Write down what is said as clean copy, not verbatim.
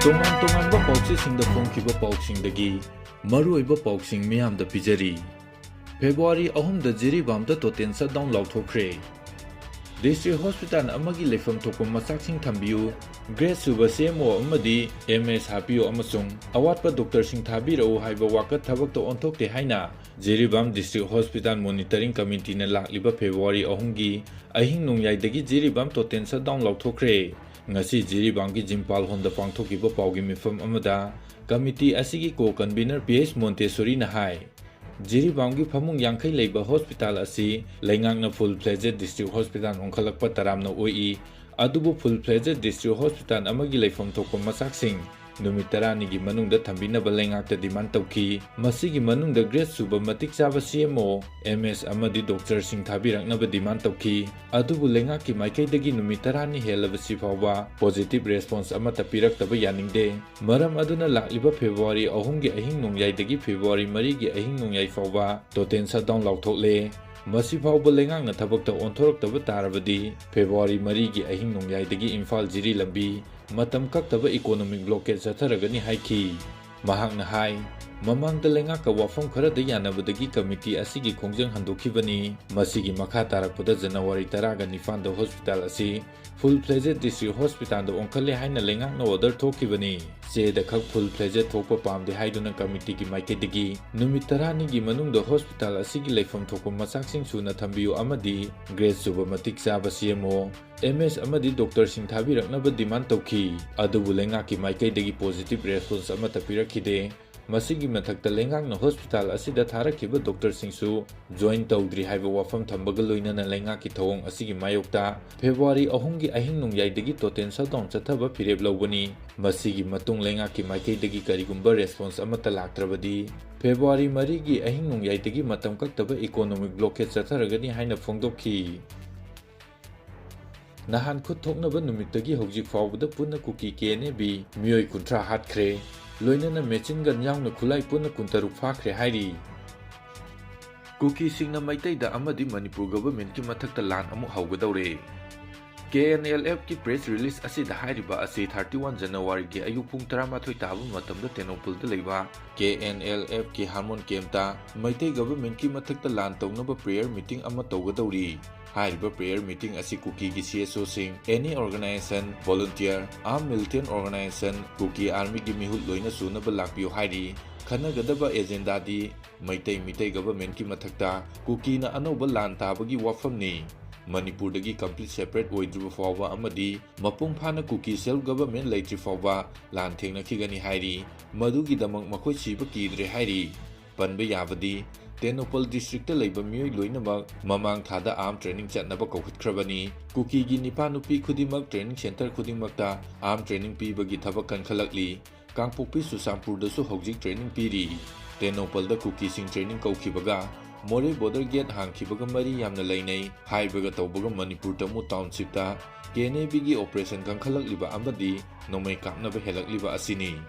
ꯇꯣꯉꯥꯟ-ꯇꯣꯉꯥꯟꯕ ꯄꯥꯎꯆꯦꯁꯤꯡꯗ ꯐꯣꯡꯈꯤꯕ ꯄꯥꯎꯁꯤꯡꯗꯒꯤ ꯃꯔꯨꯑꯣꯏꯕ ꯄꯥꯎꯁꯤꯡ ꯃꯤꯌꯥꯝꯗ ꯄꯤꯖꯔꯤ꯫ February 3ꯗ ꯖꯤꯔꯤꯕꯥꯝꯗ total shutdown ꯂꯥꯎꯊꯣꯛꯈ꯭ꯔꯦ꯫ District hospital ꯑꯃꯒꯤ ꯂꯩꯐꯝ ꯊꯣꯛꯄ ꯃꯆꯥꯛꯁꯤꯡ ꯊꯝꯕꯤꯌꯨ, ꯒ꯭ꯔꯦꯗ ꯁꯨꯕ CMO ꯑꯃꯗꯤ MS ꯍꯥꯞꯄꯤꯌꯨ ꯑꯃꯁꯨꯡ ꯑꯋꯥꯠꯄ ꯗꯣꯛꯇꯔꯁꯤꯡ ꯊꯥꯕꯤꯔꯛꯎ ꯍꯥꯏꯕ ꯋꯥꯀꯠ ꯊꯕꯛꯇ ꯑꯣꯟꯊꯣꯛꯇꯦ ꯍꯥꯏꯅ ꯖꯤꯔꯤꯕꯥꯝ ꯗꯤꯁꯇ꯭ꯔꯤꯛ ꯍꯣꯁꯄꯤꯇꯥꯜ ꯃꯣꯅꯤꯇꯔꯤꯡ ꯀꯃꯤꯇꯤꯅ ꯂꯥꯛꯂꯤꯕ ꯐꯦꯕ꯭ꯔꯨꯋꯥꯔꯤ 3ꯒꯤ ꯑꯍꯤꯡ ꯅꯣꯡꯌꯥꯏꯗꯒꯤ ꯖꯤꯔꯤꯕꯥꯝ ꯇꯣꯇꯦꯜ ꯁꯠꯗꯥꯎꯟ ꯂꯥꯎꯊꯣꯛꯈ꯭ꯔꯦ꯫ ꯉꯁꯤ ꯖꯤꯔꯤꯕꯥꯝꯒꯤ ꯖꯤꯝꯄꯥꯜ ꯍꯣꯜꯗ ꯄꯥꯡꯊꯣꯛꯈꯤꯕ ꯄꯥꯎꯒꯤ ꯃꯤꯐꯝ ꯑꯃꯗ ꯀꯃꯤꯇꯤ ꯑꯁꯤꯒꯤ ꯀꯣ-ꯀꯟꯚꯤꯅꯔ PH ꯃꯣꯟꯇꯦꯁꯣꯔꯤꯅ ꯍꯥꯏ, ꯖꯤꯔꯤꯕꯥꯝꯒꯤ ꯐꯃꯨꯡ 50 ꯂꯩꯕ ꯍꯣꯁꯄꯤꯇꯥꯜ ꯑꯁꯤ ꯂꯩꯉꯥꯛꯅ ꯐꯨꯜ ꯐ꯭ꯂꯦꯖꯦꯗ ꯗꯤꯁꯇ꯭ꯔꯤꯛ ꯍꯣꯁꯄꯤꯇꯥꯜ ꯑꯣꯟꯈꯠꯂꯛꯄ ꯇꯔꯥꯝꯅ ꯑꯣꯏꯏ, ꯑꯗꯨꯕꯨ ꯐꯨꯜ ꯐ꯭ꯂꯦꯖꯦꯗ ꯗꯤꯁꯇ꯭ꯔꯤꯛ ꯍꯣꯁꯄꯤꯇꯥꯜ ꯑꯃꯒꯤ ꯂꯩꯐꯝ ꯊꯣꯛꯄ ꯃꯆꯥꯛꯁꯤꯡ ꯅꯨꯃꯤꯠ 10ꯅꯤꯒꯤ ꯃꯅꯨꯡꯗ ꯊꯝꯕꯤꯅꯕ ꯂꯩꯉꯥꯛꯇ ꯗꯤꯃꯥꯟꯗ ꯇꯧꯈꯤ꯫ ꯃꯁꯤꯒꯤ ꯃꯅꯨꯡꯗ ꯒ꯭ꯔꯦꯗ ꯁꯨꯕ ꯃꯇꯤꯛ ꯆꯥꯕ CMO, MS ꯑꯃꯗꯤ ꯗꯣꯛꯇꯔꯁꯤꯡ ꯊꯥꯕꯤꯔꯛꯅꯕ ꯗꯤꯃꯥꯟꯗ ꯇꯧꯈꯤ꯫ ꯑꯗꯨꯕꯨ ꯂꯩꯉꯥꯛꯀꯤ ꯃꯥꯏꯀꯩꯗꯒꯤ ꯅꯨꯃꯤꯠ 10ꯅꯤ ꯍꯦꯜꯂꯕꯁꯤ ꯐꯥꯎꯕ ꯄꯣꯖꯤꯇꯤꯕ ꯔꯦꯁꯄꯣꯟꯁ ꯑꯃꯠꯇ ꯄꯤꯔꯛꯇꯕ ꯌꯥꯅꯤꯡꯗꯦ꯫ ꯃꯔꯝ ꯑꯗꯨꯅ ꯂꯥꯛꯂꯤꯕ ꯐꯦꯕ꯭ꯔꯨꯋꯥꯔꯤ 3ꯒꯤ ꯑꯍꯤꯡ ꯅꯣꯡꯌꯥꯏꯗꯒꯤ ꯐꯦꯕ꯭ꯔꯨꯋꯥꯔꯤ 4ꯒꯤ ꯑꯍꯤꯡ ꯅꯣꯡꯌꯥꯏ ꯐꯥꯎꯕ ꯇꯣꯇꯦꯜ ꯁꯠꯗꯥꯎꯟ ꯂꯥꯎꯊꯣꯛꯂꯦ꯫ ꯃꯁꯤ ꯐꯥꯎꯕ ꯂꯩꯉꯥꯛꯅ ꯊꯕꯛꯇ ꯑꯣꯟꯊꯣꯔꯛꯇꯕ ꯇꯥꯔꯕꯗꯤ ꯐꯦꯕ꯭ꯔꯨꯋꯥꯔꯤ 4ꯒꯤ ꯑꯍꯤꯡ ꯅꯣꯡꯌꯥꯏꯗꯒꯤ ꯏꯝꯐꯥꯜ ꯖꯤꯔꯤ ꯂꯝꯕꯤ ꯃꯇꯝ ꯀꯛꯇꯕ ꯏꯀꯣꯅꯣꯃꯤꯛ ꯕ꯭ꯂꯣꯀꯦꯗ ꯆꯠꯊꯔꯒꯅꯤ ꯍꯥꯏꯈꯤ꯫ ꯃꯍꯥꯛꯅ ꯍꯥꯏ, ꯃꯃꯥꯡꯗ ꯂꯩꯉꯥꯛꯀ ꯋꯥꯐꯝ ꯈꯔꯗ ꯌꯥꯅꯕꯗꯒꯤ ꯀꯃꯤꯇꯤ ꯑꯁꯤꯒꯤ ꯈꯣꯡꯖꯪ ꯍꯟꯗꯣꯛꯈꯤꯕꯅꯤ꯫ ꯃꯁꯤꯒꯤ ꯃꯈꯥ ꯇꯥꯔꯛꯄꯗ ꯖꯅꯨꯋꯥꯔꯤ 10ꯒ 9ꯗ ꯍꯣꯁꯄꯤꯇꯥꯜ ꯑꯁꯤ ꯐꯨꯜ ꯐ꯭ꯂꯦꯖꯦꯗ ꯗꯤꯁꯇ꯭ꯔꯤꯛ ꯍꯣꯁꯄꯤꯇꯥꯜꯗ ꯑꯣꯟꯈꯠꯂꯦ ꯍꯥꯏꯅ ꯂꯩꯉꯥꯛꯅ ꯑꯣꯔꯗꯔ ꯊꯣꯛꯈꯤꯕꯅꯤ꯫ ꯆꯦꯗ ꯈꯛ ꯐꯨꯜ ꯐ꯭ꯂꯦꯖꯦꯗ ꯊꯣꯛꯄ ꯄꯥꯝꯗꯦ ꯍꯥꯏꯗꯨꯅ ꯀꯃꯤꯇꯤꯒꯤ ꯃꯥꯏꯀꯩꯗꯒꯤ ꯅꯨꯃꯤꯠ 10ꯅꯤꯒꯤ ꯃꯅꯨꯡꯗ ꯍꯣꯁꯄꯤꯇꯥꯜ ꯑꯁꯤꯒꯤ ꯂꯩꯐꯝ ꯊꯣꯛꯄ ꯃꯆꯥꯛꯁꯤꯡ ꯁꯨꯅ ꯊꯝꯕꯤꯌꯨ ꯑꯃꯗꯤ ꯒ꯭ꯔꯦꯗ ꯁꯨꯕ ꯃꯇꯤꯛ ꯆꯥꯕ CMO, MS ꯑꯃꯗꯤ ꯗꯣꯛꯇꯔꯁꯤꯡ ꯊꯥꯕꯤꯔꯛꯅꯕ ꯗꯤꯃꯥꯟꯗ ꯇꯧꯈꯤ꯫ ꯑꯗꯨꯕꯨ ꯂꯩꯉꯥꯛꯀꯤ ꯃꯥꯏꯀꯩꯗꯒꯤ ꯄꯣꯖꯤꯇꯤꯕ ꯔꯦꯁꯄꯣꯟꯁ ꯑꯃꯠꯇ ꯄꯤꯔꯛꯈꯤꯗꯦ꯫ ꯃꯁꯤꯒꯤ ꯃꯊꯛꯇ ꯂꯩꯉꯥꯛꯅ ꯍꯣꯁꯄꯤꯇꯥꯜ ꯑꯁꯤꯗ ꯊꯥꯔꯛꯈꯤꯕ ꯗꯣꯛꯇꯔꯁꯤꯡꯁꯨ ꯖꯣꯏꯟ ꯇꯧꯗ꯭ꯔꯤ ꯍꯥꯏꯕ ꯋꯥꯐꯝ ꯊꯝꯕꯒ ꯂꯣꯏꯅꯅ ꯂꯩꯉꯥꯛꯀꯤ ꯊꯧꯑꯣꯡ ꯑꯁꯤꯒꯤ ꯃꯥꯌꯣꯛꯇ ꯐꯦꯕ꯭ꯔꯨꯋꯥꯔꯤ 3ꯒꯤ ꯑꯍꯤꯡ ꯅꯣꯡꯌꯥꯏꯗꯒꯤ ꯇꯣꯇꯦꯜ ꯁꯠꯗꯥꯎꯟ ꯆꯠꯊꯕ ꯐꯤꯔꯦꯞ ꯂꯧꯕꯅꯤ꯫ ꯃꯁꯤꯒꯤ ꯃꯇꯨꯡ ꯂꯩꯉꯥꯛꯀꯤ ꯃꯥꯏꯀꯩꯗꯒꯤ ꯀꯔꯤꯒꯨꯝꯕ ꯔꯦꯁꯄꯣꯟꯁ ꯑꯃꯠꯇ ꯂꯥꯛꯇ꯭ꯔꯕꯗꯤ ꯐꯦꯕ꯭ꯔꯨꯋꯥꯔꯤ 4ꯒꯤ ꯑꯍꯤꯡ ꯅꯣꯡꯌꯥꯏꯗꯒꯤ ꯃꯇꯝ ꯀꯛꯇꯕ ꯏꯀꯣꯅꯣꯃꯤꯛ ꯕ꯭ꯂꯣꯀꯦꯗ ꯆꯠꯊꯔꯒꯅꯤ ꯍꯥꯏꯅ ꯐꯣꯡꯗꯣꯛꯈꯤ꯫ ꯅꯍꯥꯟ ꯈꯨꯠ ꯊꯣꯛꯅꯕ ꯅꯨꯃꯤꯠꯇꯒꯤ ꯍꯧꯖꯤꯛ ꯐꯥꯎꯕꯗ ꯄꯨꯟꯅ ꯀꯨꯀꯤ KNAB ꯃꯤꯑꯣꯏ 30 ꯍꯥꯠꯈ꯭ꯔꯦ, ꯂꯣꯏꯅꯅ ꯃꯦꯆꯤꯟ ꯒꯟ ꯌꯥꯎꯅ ꯈꯨꯠꯂꯥꯏ ꯄꯨꯟꯅ 16 ꯐꯥꯈ꯭ꯔꯦ ꯍꯥꯏꯔꯤ꯫ ꯀꯨꯀꯤꯁꯤꯡꯅ ꯃꯩꯇꯩꯗ ꯑꯃꯗꯤ ꯃꯅꯤꯄꯨꯔ ꯒꯚꯔꯟꯃꯦꯟꯠꯀꯤ ꯃꯊꯛꯇ ꯂꯥꯟ ꯑꯃꯨꯛ ꯍꯧꯒꯗꯧꯔꯦ꯫ KNLFꯀꯤ ꯄ꯭ꯔꯦꯁ ꯔꯤꯂꯤꯖ ꯑꯁꯤꯗ ꯍꯥꯏꯔꯤꯕ ꯑꯁꯤ 31 ꯖꯅꯨꯋꯥꯔꯤꯒꯤ ꯑꯌꯨꯛ ꯄꯨꯡ 12 ꯇꯥꯕ ꯃꯇꯝꯗ ꯇꯦꯡꯅꯧꯄꯜꯗ ꯂꯩꯕ KNLFꯀꯤ ꯍꯥꯔꯃꯣꯟ ꯀꯦꯝꯞꯇ ꯃꯩꯇꯩ ꯒꯚꯔꯟꯃꯦꯟꯠꯀꯤ ꯃꯊꯛꯇ ꯂꯥꯟ ꯇꯧꯅꯕ ꯄ꯭ꯔꯦꯌꯔ ꯃꯤꯇꯤꯡ ꯑꯃ ꯇꯧꯒꯗꯧꯔꯤ꯫ ꯍꯥꯏꯔꯤꯕ ꯄ꯭ꯔꯦꯌꯔ ꯃꯤꯇꯤꯡ ꯑꯁꯤ ꯀꯨꯀꯤꯒꯤ CSOꯁꯤꯡ, any organisation, volunteer, armed militant organisation, Kuki ꯑꯥꯔꯃꯤꯒꯤ ꯃꯤꯍꯨꯠ ꯂꯣꯏꯅ ꯁꯨꯅꯕ ꯂꯥꯛꯄꯤꯌꯨ ꯍꯥꯏꯔꯤ꯫ ꯈꯟꯅꯒꯗꯕ ꯑꯦꯖꯦꯟꯗꯥꯗꯤ ꯃꯤꯇꯩ ꯒꯚꯔꯟꯃꯦꯟꯠꯀꯤ ꯃꯊꯛꯇ ꯀꯨꯀꯤꯅ ꯑꯅꯧꯕ ꯂꯥꯟ ꯇꯥꯕꯒꯤ ꯋꯥꯐꯝꯅꯤ꯫ ꯃꯅꯤꯄꯨꯔꯗꯒꯤ ꯀꯝꯄ꯭ꯂꯤꯠ ꯁꯦꯄꯔꯦꯠ ꯑꯣꯏꯗ꯭ꯔꯤꯕ ꯐꯥꯎꯕ ꯑꯃꯗꯤ ꯃꯄꯨꯡ ꯐꯥꯅ ꯀꯨꯀꯤ ꯁꯦꯜꯐ ꯒꯚꯔꯟꯃꯦꯟꯠ ꯂꯩꯇ꯭ꯔꯤ ꯐꯥꯎꯕ ꯂꯥꯟ ꯊꯦꯡꯅꯈꯤꯒꯅꯤ ꯍꯥꯏꯔꯤ꯫ ꯃꯗꯨꯒꯤꯗꯃꯛ ꯃꯈꯣꯏ ꯁꯤꯕ ꯀꯤꯗ꯭ꯔꯦ ꯍꯥꯏꯔꯤ꯫ ꯄꯟꯕ ꯌꯥꯕꯗꯤ ꯇꯦꯡꯅꯧꯄꯜ ꯗꯤꯁꯇ꯭ꯔꯤꯛꯇ ꯂꯩꯕ ꯃꯤꯑꯣꯏ ꯂꯣꯏꯅꯃꯛ ꯃꯃꯥꯡ ꯊꯥꯗ ꯑꯥꯔꯝ ꯇ꯭ꯔꯦꯅꯤꯡ ꯆꯠꯅꯕ ꯀꯧꯈꯠꯈ꯭ꯔꯕꯅꯤ꯫ ꯀꯨꯀꯤꯒꯤ ꯅꯨꯄꯥ-ꯅꯨꯄꯤ ꯈꯨꯗꯤꯡꯃꯛ ꯇ꯭ꯔꯦꯅꯤꯡ ꯁꯦꯟꯇꯔ ꯈꯨꯗꯤꯡꯃꯛꯇ ꯑꯥꯔꯝ ꯇ꯭ꯔꯦꯅꯤꯡ ꯄꯤꯕꯒꯤ ꯊꯕꯛ ꯀꯟꯈꯠꯂꯛꯂꯤ꯫ ꯀꯥꯡꯄꯣꯛꯄꯤ ꯆꯨꯔꯆꯥꯟꯄꯨꯔꯗꯁꯨ ꯍꯧꯖꯤꯛ ꯇ꯭ꯔꯦꯅꯤꯡ ꯄꯤꯔꯤ꯫ ꯇꯦꯡꯅꯧꯄꯜꯗ ꯀꯨꯀꯤꯁꯤꯡ ꯇ꯭ꯔꯦꯅꯤꯡ ꯀꯧꯈꯤꯕꯒ ꯃꯣꯔꯦ ꯕꯣꯔꯗꯔ ꯒꯦꯠ ꯍꯥꯡꯈꯤꯕꯒ ꯃꯔꯤ ꯌꯥꯝꯅ ꯂꯩꯅꯩ꯫ ꯍꯥꯏꯕꯒ ꯇꯧꯕꯒ ꯃꯅꯤꯄꯨꯔ ꯇꯃꯨ ꯇꯥꯎꯟꯁꯤꯞꯇ KNABꯒꯤ ꯑꯣꯄꯔꯦꯁꯟ ꯀꯟꯈꯠꯂꯛꯂꯤꯕ ꯑꯃꯗꯤ ꯅꯣꯡꯃꯩ ꯀꯥꯞꯅꯕ ꯍꯦꯜꯂꯛꯂꯤꯕ ꯑꯁꯤꯅꯤ꯫